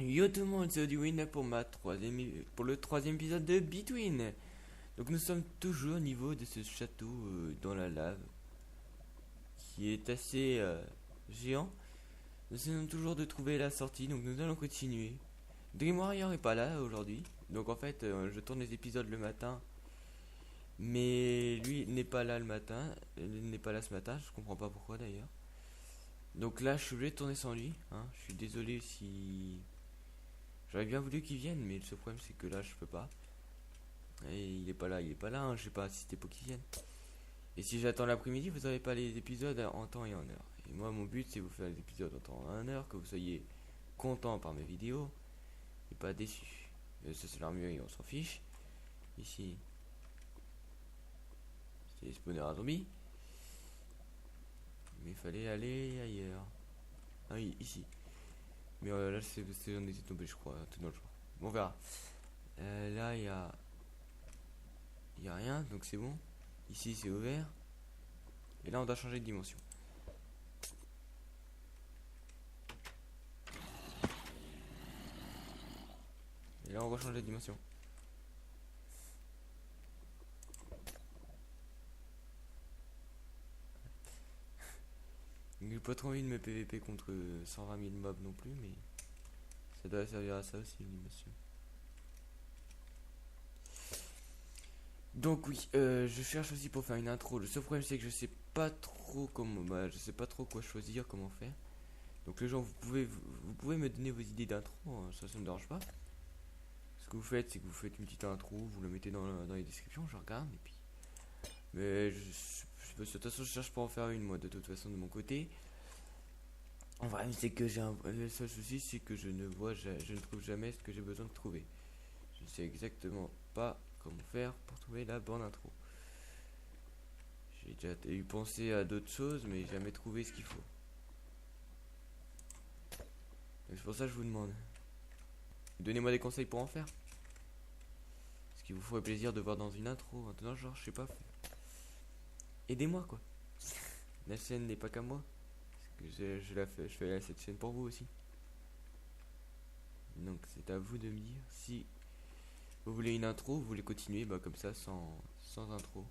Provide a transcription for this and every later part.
Yo tout le monde, c'est Odywin pour pour le troisième épisode de Between. Donc nous sommes toujours au niveau de ce château dans la lave, qui est assez géant. Nous essayons toujours de trouver la sortie, donc nous allons continuer. Dream Warrior est pas là aujourd'hui, donc en fait je tourne les épisodes le matin, mais lui n'est pas là le matin, il n'est pas là ce matin, je comprends pas pourquoi d'ailleurs. Donc là je suis obligé de tourner sans lui, hein. Je suis désolé si... J'aurais bien voulu qu'il vienne, mais le seul problème c'est que là je peux pas. Et il est pas là, hein, je sais pas assisté pour qu'il vienne. Et si j'attends l'après-midi, vous avez pas les épisodes en temps et en heure. Et moi mon but c'est vous faire les épisodes en temps et en heure, que vous soyez content par mes vidéos et pas déçu. Ça c'est l'armure et on s'en fiche. Ici, c'est les spawners à zombies. Mais il fallait aller ailleurs. Ah oui, ici. Mais là j'en étais tombé je crois, tout dans le jour. Bon on verra. Là il y a rien, donc c'est bon. Ici c'est ouvert. Et là on doit changer de dimension. Et là on va changer de dimension. J'ai pas trop envie de me PVP contre 120 000 mobs non plus, mais ça doit servir à ça aussi l'animation. Donc oui, je cherche aussi pour faire une intro. Le seul problème c'est que je sais pas trop comment, je sais pas trop quoi choisir, comment faire. Donc les gens, vous pouvez me donner vos idées d'intro, hein, ça me dérange pas. Ce que vous faites, c'est que vous faites une petite intro, vous la mettez dans les descriptions, je regarde et puis. Mais de toute façon, je cherche pas à en faire une moi de toute façon de mon côté. En vrai, c'est que le seul souci, c'est que je ne trouve jamais ce que j'ai besoin de trouver. Je sais exactement pas comment faire pour trouver la bonne intro. J'ai déjà eu pensé à d'autres choses, mais jamais trouvé ce qu'il faut. Donc c'est pour ça que je vous demande. Donnez-moi des conseils pour en faire. Ce qui vous ferait plaisir de voir dans une intro. Maintenant, genre, je sais pas. Aidez-moi, quoi. La chaîne n'est pas qu'à moi. Parce que je fais cette chaîne pour vous aussi. Donc c'est à vous de me dire si vous voulez une intro, vous voulez continuer comme ça sans intro.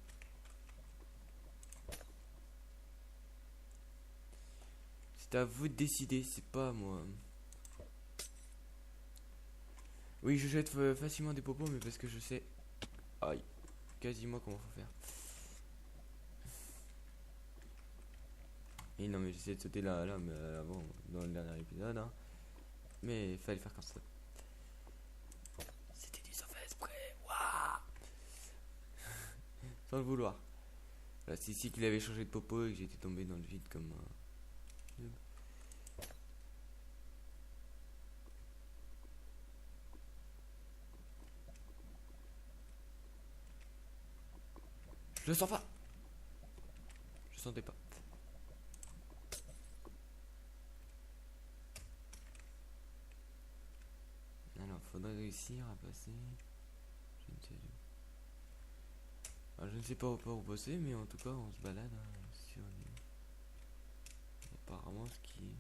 C'est à vous de décider, c'est pas à moi. Oui, je jette facilement des popos, mais parce que je sais, aïe, quasiment comment faut faire. Et non, mais j'essaie de sauter là, mais avant, dans le dernier épisode, hein. Mais il fallait faire comme ça. C'était du sans faire exprès, waouh. Sans le vouloir. Là, c'est ici qu'il avait changé de popo et que j'étais tombé dans le vide comme un... Je le sens pas. Je le sentais pas. Alors, faudrait réussir à passer. Je ne sais, alors, je ne sais pas où passer, mais en tout cas, on se balade sur apparemment ce qui est.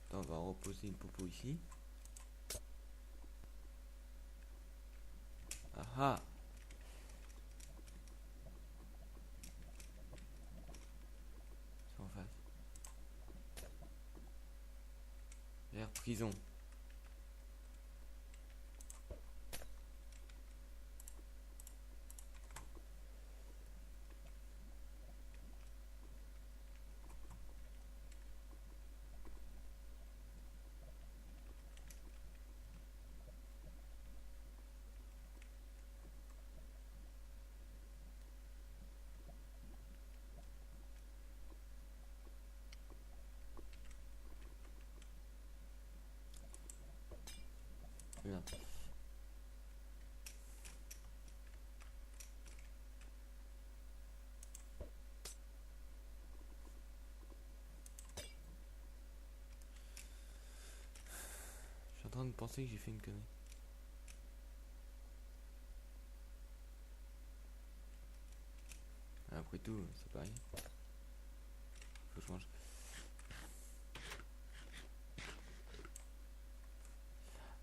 Attends, on va reposer une popo ici. Ah ah. C'est en face. Vers prison. Merde. Je suis en train de penser que j'ai fait une connerie. Après tout, c'est pareil.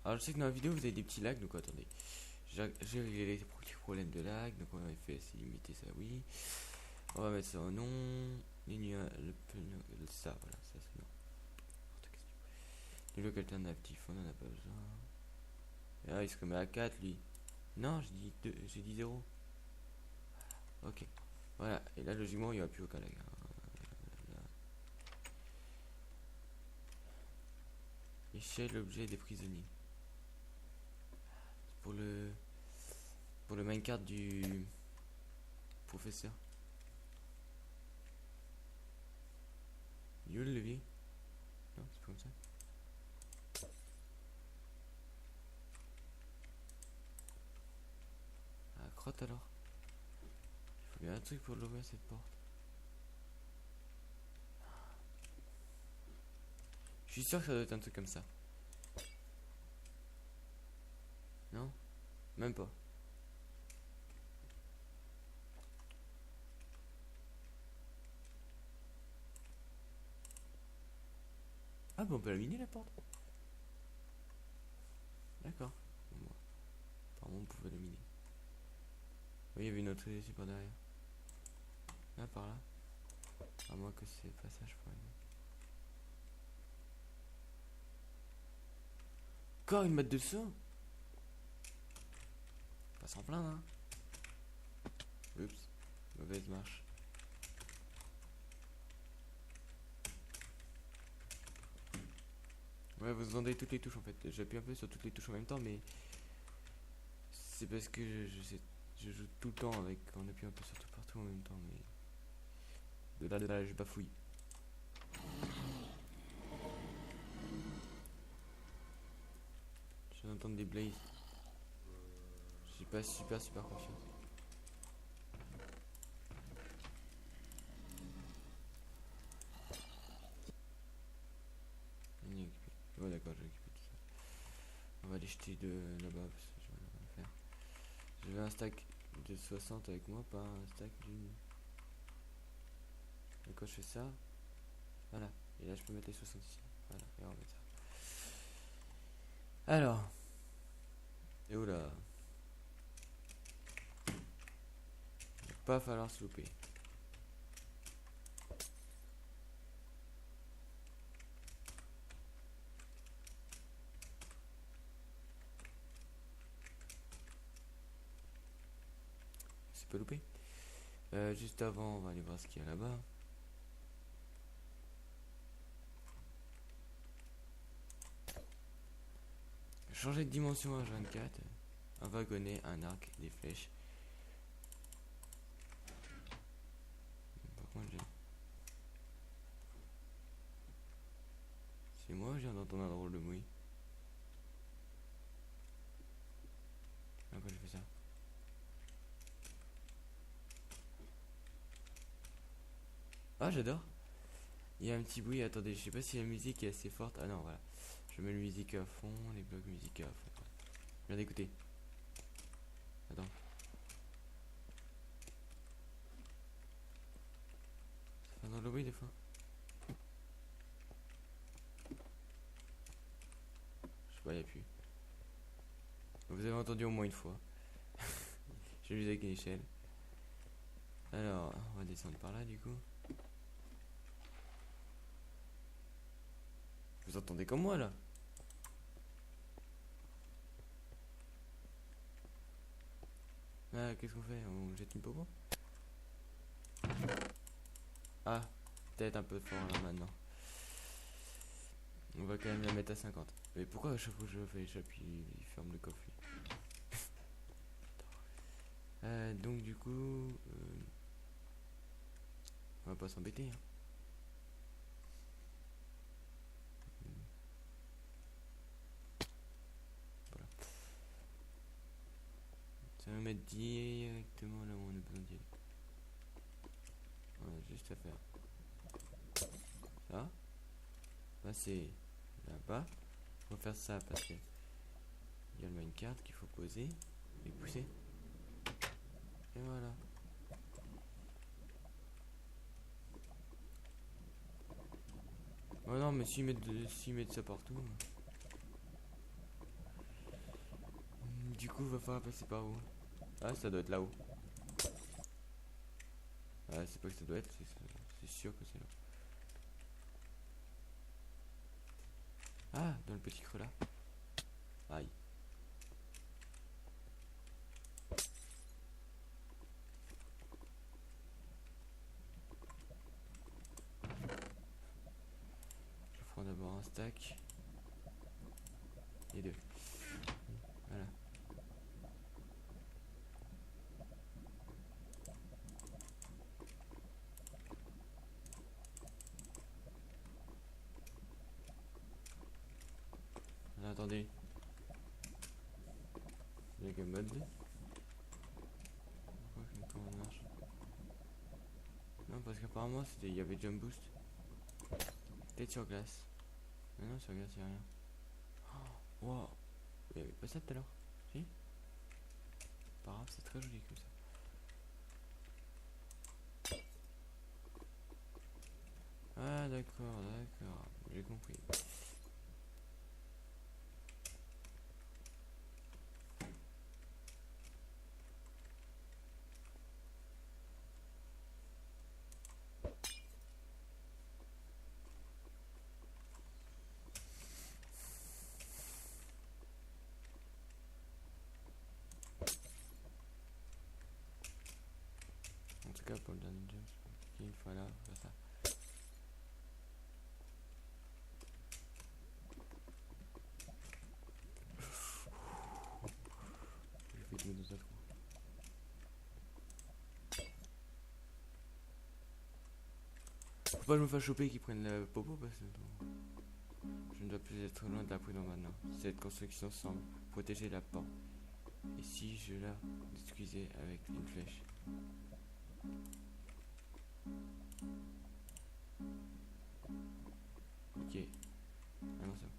Alors je sais que dans la vidéo vous avez des petits lags, donc attendez. J'ai réglé les petits problèmes de lag, donc on va faire c'est limiter ça, oui. On va mettre ça en non. Ça, voilà, ça c'est non. Le bloc alternatif, on en a pas besoin. Et là il se remet à 4 lui. Non, j'ai dit 0. Ok. Voilà, et là logiquement il n'y aura plus aucun lag. Échelle objet des prisonniers. Pour le minecart du professeur. Il est où le levier? Non, c'est pas comme ça. Ah, crotte alors. Il faut bien un truc pour l'ouvrir cette porte. Je suis sûr que ça doit être un truc comme ça. Non? Même pas. Ah bon, on peut la miner la porte. D'accord. Bon, apparemment on pouvait la miner. Oui, il y avait une autre ici par derrière. Là, par là. À moins que c'est pas ça, je pourrais. Encore une mètre de saut. Pas s'en plaindre, hein. Oups. Mauvaise marche. Ouais, vous entendez toutes les touches en fait. J'appuie un peu sur toutes les touches en même temps, mais c'est parce que je joue tout le temps avec en appuyant un peu sur tout partout en même temps, mais de là, je bafouille. Je viens d'entendre des blazes. Je suis pas super confiant. Ouais, d'accord, j'ai occupé tout ça. On va les jeter de là-bas parce que je vais rien faire. J'avais un stack de 60 avec moi, pas un stack d'une. Et quand je fais ça, voilà. Et là, je peux mettre les 60 ici. Voilà, et on va mettre ça. Alors. Et oula. Il va pas falloir se louper. C'est pas loupé. Juste avant, on va aller voir ce qu'il y a là-bas. Changer de dimension à 24. Un wagonnet, un arc, des flèches. Par contre, c'est moi, je viens d'entendre un drôle de bruit. Pourquoi j'ai fait ça? Ah, j'adore. Il y a un petit bruit, attendez, je sais pas si la musique est assez forte. Ah non, voilà. Je mets la musique à fond, les blocs musique à fond. Je viens d'écouter. Attends. Ça fait dans le bruit des fois. Je sais pas, il n'y a plus. Vous avez entendu au moins une fois. J'ai vu avec une échelle. Alors, on va descendre par là du coup. Vous entendez comme moi là? Ah, qu'est-ce qu'on fait? On jette une popo? Ah, peut-être un peu fort là maintenant. On va quand même la mettre à 50. Mais pourquoi à chaque fois que je fais, j'appuie, il ferme le coffre lui. Donc du coup, on va pas s'embêter. Hein. Voilà. Ça va me mettre directement là où on a besoin d'y aller. On a juste à faire ça. Passer là-bas. On va faire ça parce que il y a le minecart qu'il faut poser et pousser. Et voilà. Oh non, mais s'ils mettent ça partout. du coup, va falloir passer par où? Ah, ça doit être là-haut. Ah, c'est pas que ça doit être, c'est sûr que c'est là. Ah, dans le petit creux là. Aïe. Je prends d'abord un stack. Et deux. Voilà. Ah, attendez. Il y a que mode. Comment ça marche? Non, parce qu'apparemment il y avait jump boost. Peut-être sur glace. Mais non, sur glace, il n'y a rien. Oh, wow. Il n'y avait pas ça tout à l'heure. Si? Pas grave, c'est très joli comme ça. Ah, d'accord, d'accord. J'ai compris. En tout cas, pour le dernier jump, une fois là, on va faire ça. Je vais te mettre dans un trou. Faut pas que je me fasse choper et qu'ils prennent le popo parce que je ne dois plus être loin de la prudence maintenant. Cette construction semble protéger la porte. Et si je la détruisais avec une flèche? Ok. Ah non, c'est bon.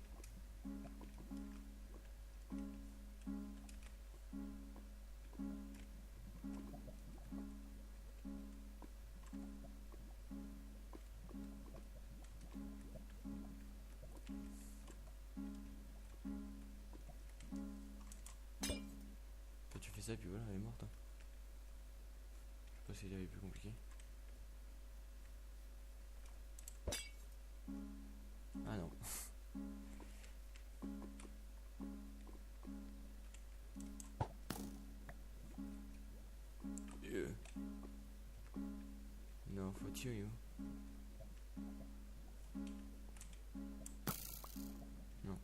Toi, tu fais ça et puis voilà, elle est morte. Hein. Je sais pas s'il y avait plus compliqué. Ah non. Non, faut tuer. Non.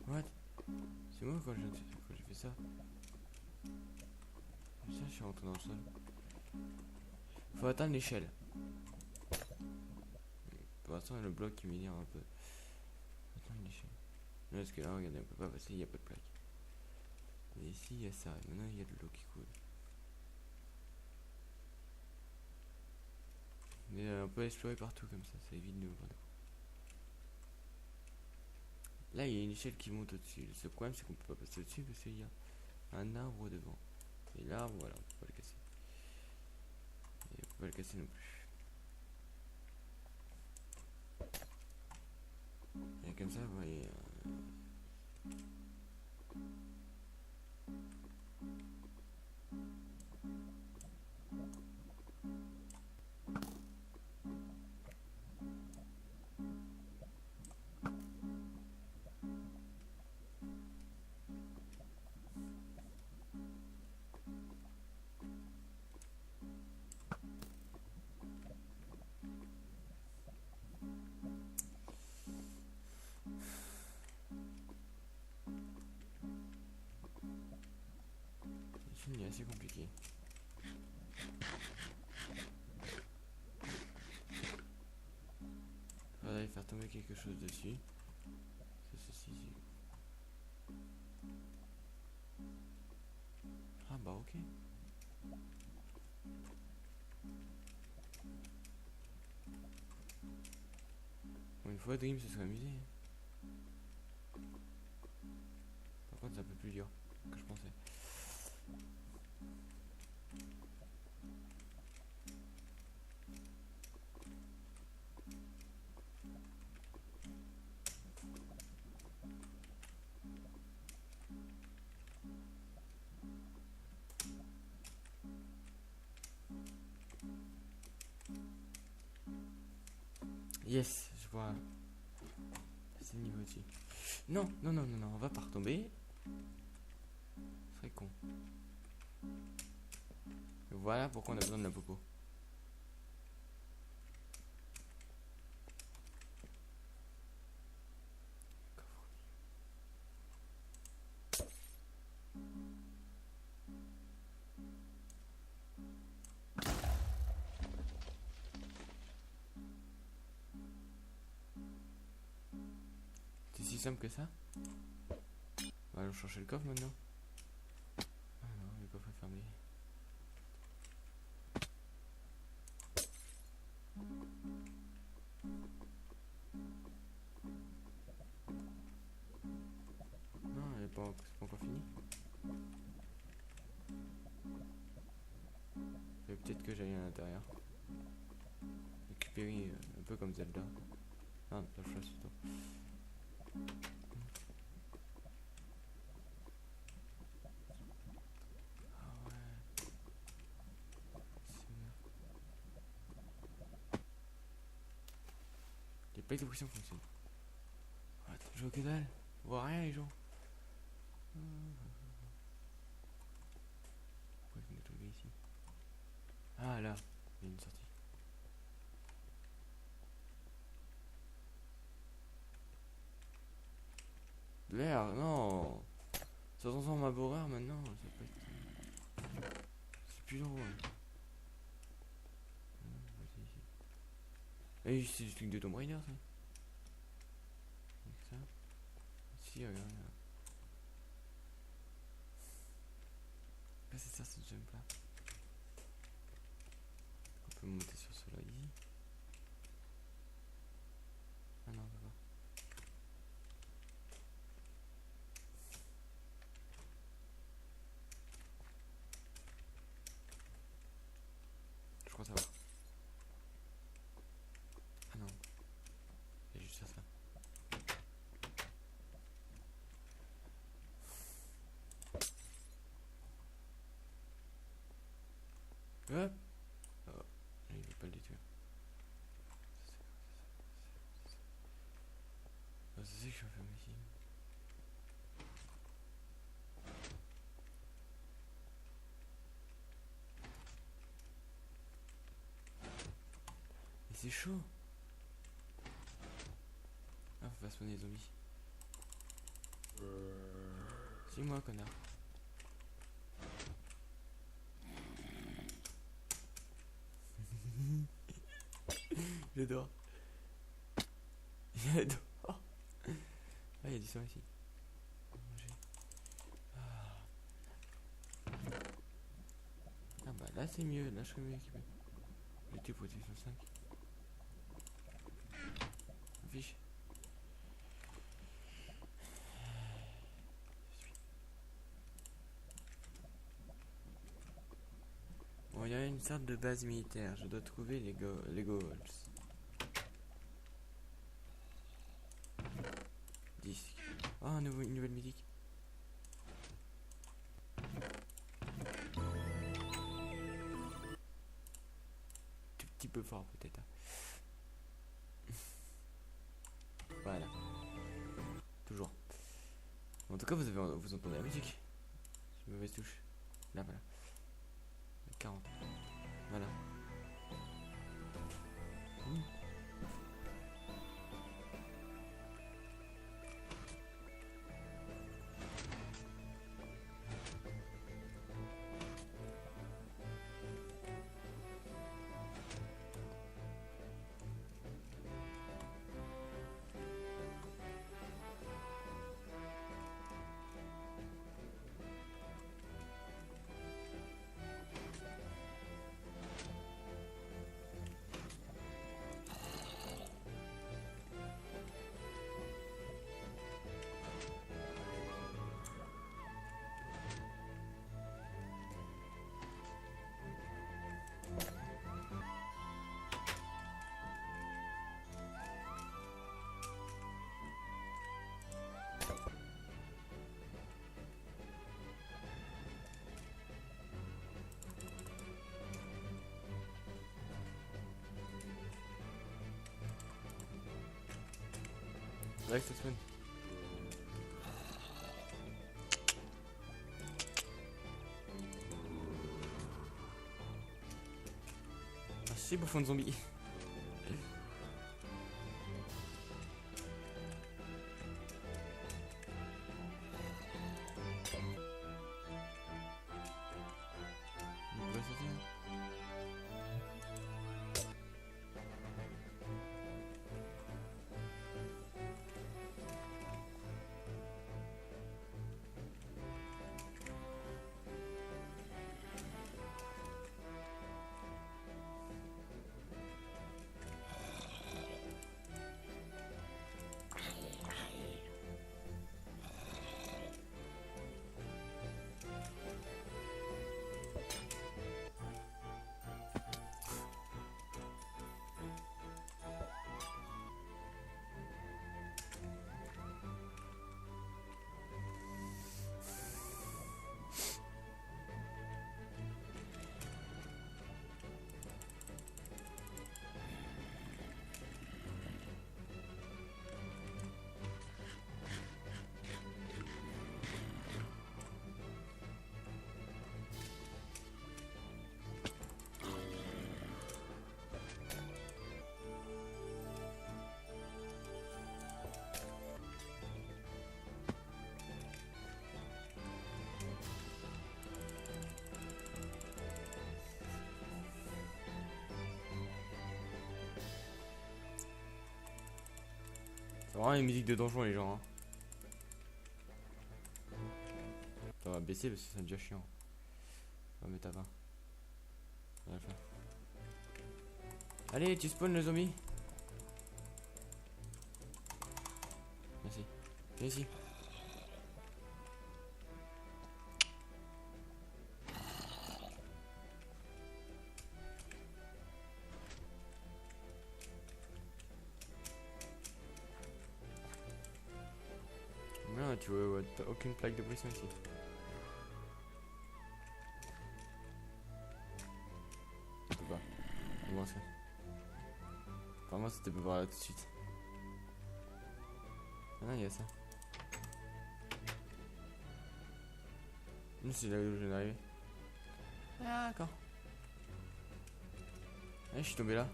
What? C'est moi quand j'ai fait ça. Ça, je suis rentré dans le sol. Faut atteindre l'échelle. Pour l'instant, il y a le bloc qui m'énerve un peu. Atteindre l'échelle. Non, parce que là, regardez, on peut pas passer, il n'y a pas de plaque. Et ici, il y a ça. Et maintenant, il y a de l'eau qui coule. Mais on peut explorer partout comme ça évite de nous voir. Là, il y a une échelle qui monte au-dessus. Le seul problème, c'est qu'on peut pas passer au-dessus parce qu'il y a un arbre devant. Et l'arbre, voilà, on peut pas le casser. Et on peut pas le casser non plus. Et comme ça, vous voyez. Il est assez compliqué. Faudrait faire tomber quelque chose dessus. C'est ceci. Ah bah ok. Bon, une fois Dream se serait amusé. Par contre c'est un peu plus dur que je pensais. Yes, je vois. C'est le niveau dessus. Non, non, non, non, non, on va pas retomber. Ce serait con. Voilà pourquoi on a besoin de la popo. C'est si simple que ça. On va aller chercher le coffre maintenant. Ah non, le coffre est fermé. Non, c'est pas encore fini. Peut-être que j'aille à l'intérieur. Récupérer un peu comme Zelda. Ah, la chasse plutôt. Ah ouais. Les plaques de pression fonctionnent. Attends, je vois que dalle. On voit rien les gens. Pourquoi je me trouve ici? Ah là, il y a une sortie. De l'air, non. Ça transforme ma horreur maintenant. Ça peut être... C'est plus drôle. Et c'est le truc de Tomb Raider ça. Ça. Si, regarde. Ah, c'est ça, ce jump là. On peut monter sur cela ici. Ah non, on peut pas. Je crois savoir. Ah non. Il y a juste ça. Hop. Oh, il veut pas le détruire. C'est ça que je suis enfermé ici. Mais c'est chaud. Ah, faut pas spawner les zombies. C'est moi, connard. J'adore. J'adore. Ah, il y a du sang ici. Ah bah là c'est mieux, là je suis mieux équipé. J'étais protection 5. Fiche. Bon, il y a une sorte de base militaire. Je dois trouver les goals. Disque. Oh, une nouvelle musique. Tout petit peu fort peut-être. Voilà. Toujours. En tout cas, vous entendez la musique. C'est une mauvaise touche. Là, voilà. 40. Voilà. Ouais, ça spawn. Merci, bouffon de zombie. C'est vraiment une musique de donjon les gens. Hein. On va baisser parce que c'est déjà chiant. On va mettre à 20. On va le faire. Allez, tu spawns le zombie. Merci. Viens ici. Non, tu vois, t'as aucune plaque de pression ici. Je peux pas. Comment ça? Apparemment, c'était pas par là tout de suite. Ah non, il y a ça. C'est là où je viens d'arriver. Ah, d'accord. Ah, je suis tombé là.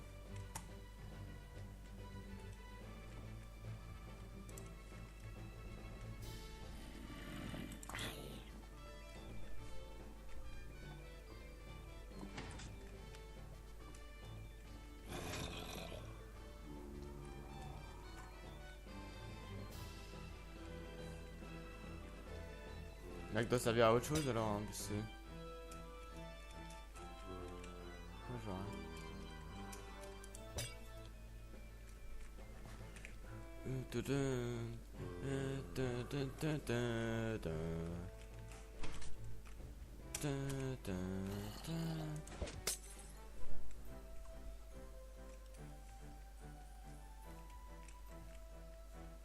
Là, que doit servir à autre chose alors, hein, parce que... Ah, je vois rien.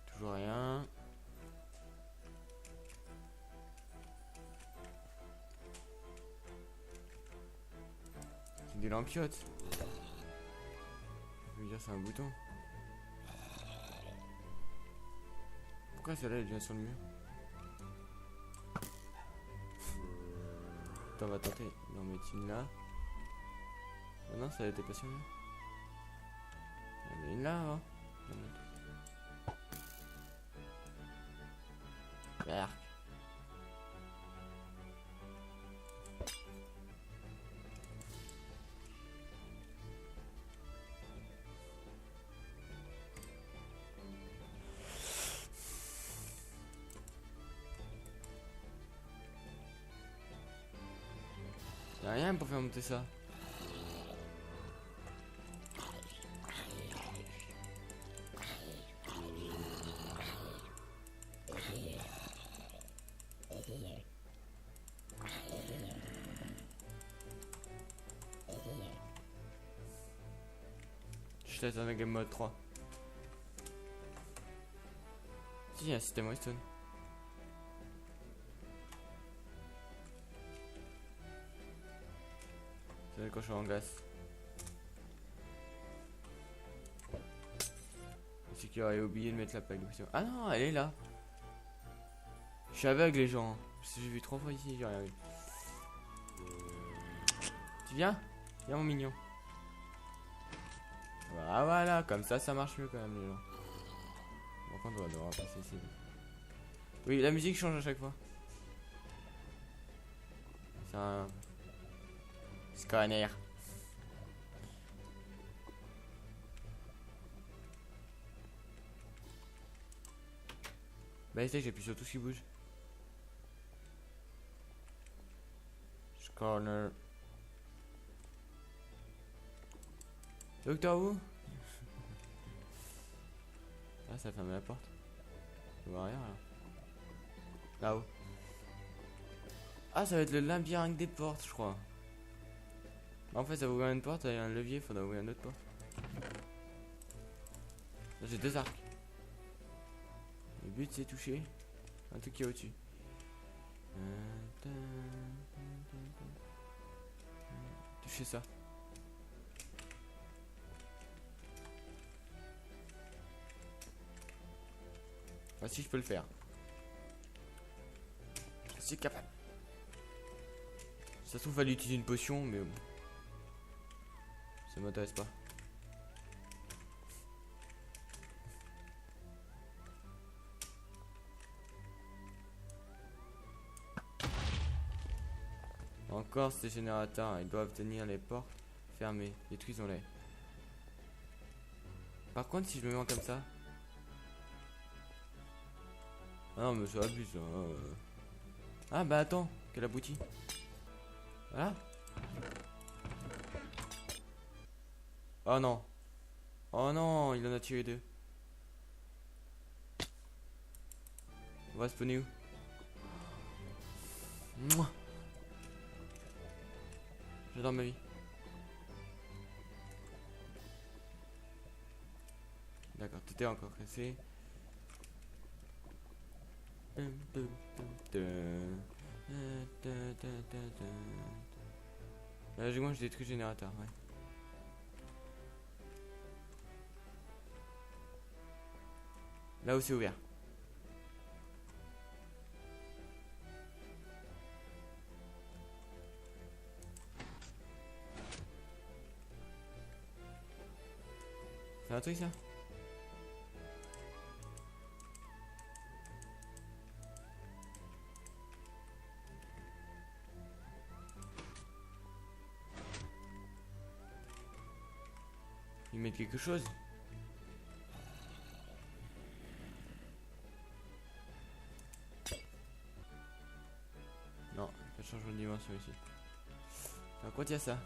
Toujours rien. C'est des lampiotes. Je veux dire, c'est un bouton. Pourquoi celle-là elle vient sur le mur? Attends, on va tenter d'en mettre une là. Oh non, ça n'était pas sur le mur. Il y en a une là, hein. Merde. Y'a rien pour faire monter ça. Je laisse un game mode 3. Si, il y a un système Weston. C'est le cochon en glace. C'est qui aurait oublié de mettre la plaque d'oxygène. Ah non, elle est là. Je suis aveugle les gens. J'ai vu 3 fois ici, j'ai rien vu. Tu viens? Viens mon mignon. Ah voilà, comme ça marche mieux quand même les gens. Par contre on va devoir passer ici. Oui, la musique change à chaque fois. C'est un scanner. Bah c'est que j'appuie sur tout ce qui bouge. Scanner. Docteur Who. Ah ça ferme la porte. Je vois rien là. Là-haut. Ah ça va être le labyrinthe des portes je crois. En fait ça va ouvrir une porte, il y a un levier, faudra ouvrir une autre porte. Là j'ai 2 arcs. Le but c'est toucher un truc qui est au-dessus. Toucher ça. Ah si je peux le faire. Je suis capable. Ça se trouve fallait utiliser une potion mais bon. Ça m'intéresse pas. Encore ces générateurs, ils doivent tenir les portes fermées. Détruisons-les. Par contre si je me mets comme ça. Ah non mais ça abuse hein. Ah bah attends, quel abouti. Voilà. Oh non. Oh non, il en a tué 2. On va spawner où? Mouah. J'adore ma vie. D'accord, tout est encore cassé. Moi je détruis le générateur, ouais. Là où c'est ouvert. C'est un truc ça? Ils mettent quelque chose? Non, pas de changement de dimension ici. Par contre, il y a ça.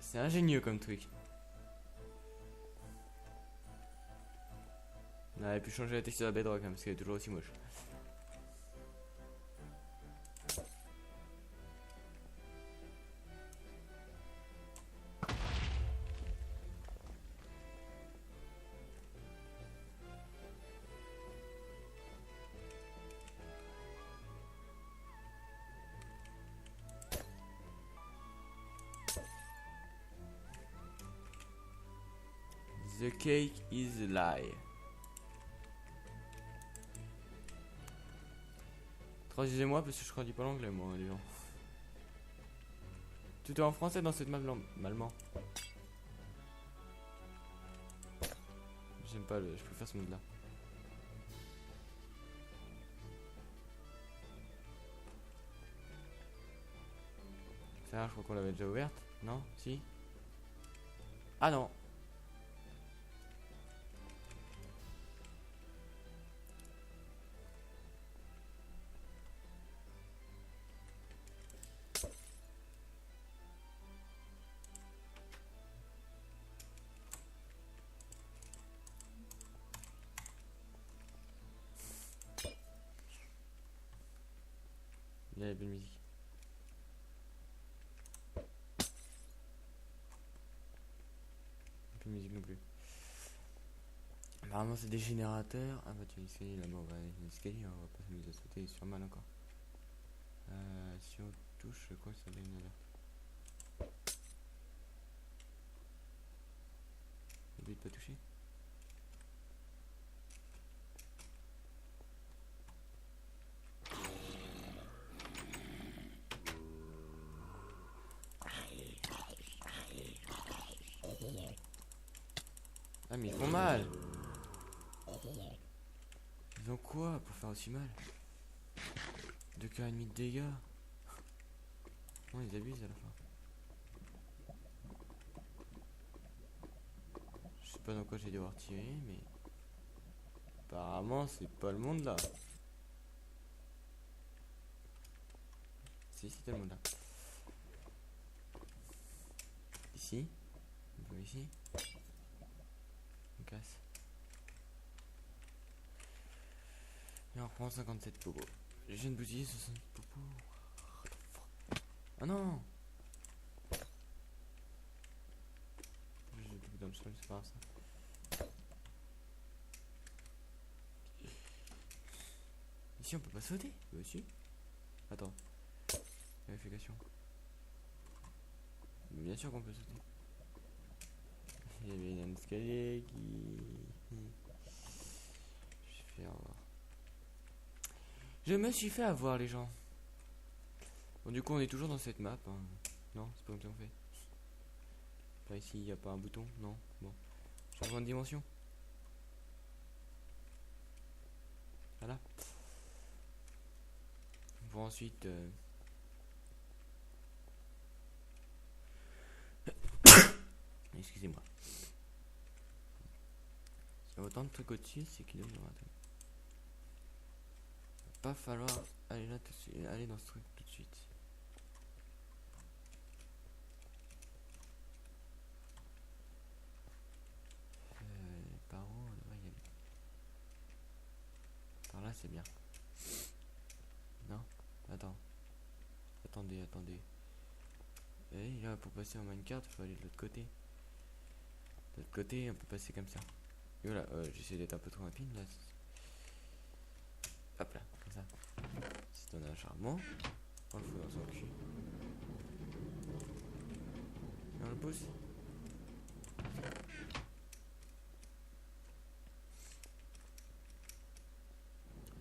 C'est ingénieux comme truc. On aurait pu changer la texture de la bedrock hein, parce qu'elle est toujours aussi moche. The cake is a lie. Traduisez-moi parce que je crois dis pas l'anglais moi les gens. Tout est en français dans cette map normalement. J'aime pas le. Je préfère ce mode là. Ça je crois qu'on l'avait déjà ouverte. Non? Si? Ah non! y a la belle musique. Plus de musique non plus. Apparemment c'est des générateurs. Ah bah tu as un escalier là-bas, on va aller un escalier, on va pas s'amuser à sauter sur mal encore. Si on touche, je crois que ça donne une alerte. N'oublie de pas toucher. Ah mais ils font mal. Ils ont quoi pour faire aussi mal? 2 cœurs et demi de dégâts. Non, ils abusent à la fin. Je sais pas dans quoi je vais devoir tirer, mais apparemment c'est pas le monde là. Si, c'était le monde là. Ici. Un peu ici. On casse. Et on reprend 57 popos. Je viens de bousiller 60 popos. Ah non! J'ai tout dans le sol, c'est pas grave ça. Ici on peut pas sauter? Bah si. Attends. Vérification. Bien sûr qu'on peut sauter. Il y avait un escalier qui... Je me suis fait avoir les gens. Bon du coup on est toujours dans cette map hein. Non c'est pas comme ça qu'on fait. Là ici il n'y a pas un bouton. Non. Bon. Changement de dimension. Voilà. Pour ensuite excusez-moi. Il y a autant de trucs au-dessus, c'est qu'il doit y avoir un truc. Pas falloir aller là tout de suite, aller dans ce truc tout de suite. Par où on devrait y aller? Par là c'est bien. Non? Attends. Attendez. Et là pour passer en minecart, il faut aller de l'autre côté. De l'autre côté, on peut passer comme ça. Et voilà, j'essaie d'être un peu trop rapide là. Hop là, comme ça. Si on a un charbon, on le fout dans son cul. Et on le pousse.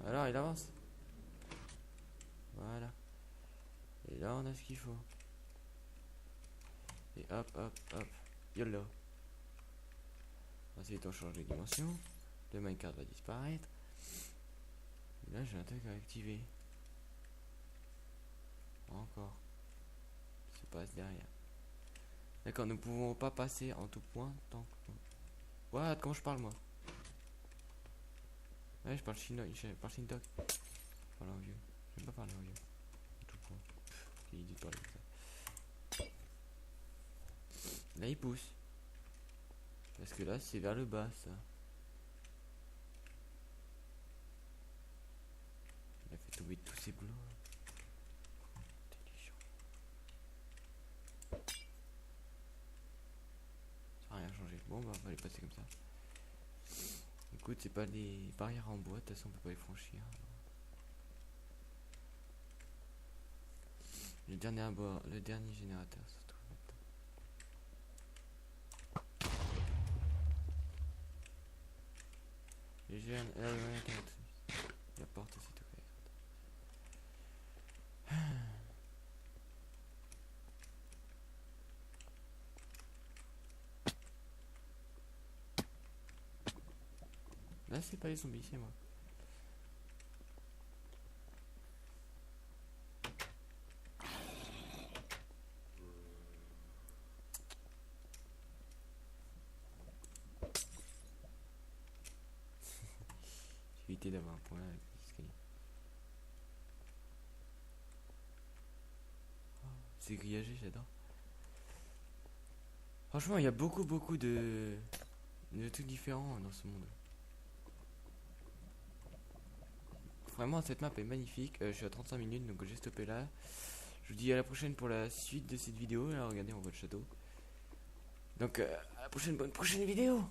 Alors il avance. Voilà. Et là on a ce qu'il faut. Et hop. YOLO. Ensuite on change les dimensions. Le minecart va disparaître. Et là j'ai un truc à activer. Encore. Se passe derrière. D'accord, nous ne pouvons pas passer en tout point tant que... What? Comment je parle moi? Ouais, je parle chinois, je parle Shintok. Je parle en vieux. J'aime pas parler en vieux. Tout point. Quel idiot de parler comme ça. Là il pousse. Parce que là c'est vers le bas ça. Il a fait tomber tous ses blocs. Intelligent. Ça n'a rien changé. Bon bah on va les passer comme ça. Écoute, c'est pas des barrières en bois, de toute façon on peut pas les franchir. Le dernier générateur se trouve maintenant. La porte s'est ouverte. Là c'est pas les zombies, c'est moi. J'ai évité d'avoir un point avec l'escalier. Oh, c'est grillagé, j'adore. Franchement, il y a beaucoup de trucs différents dans ce monde. vraiment cette map est magnifique. Je suis à 35 minutes donc j'ai stoppé là. Je vous dis à la prochaine pour la suite de cette vidéo. Là regardez, on voit le château. Donc à la prochaine, bonne prochaine vidéo.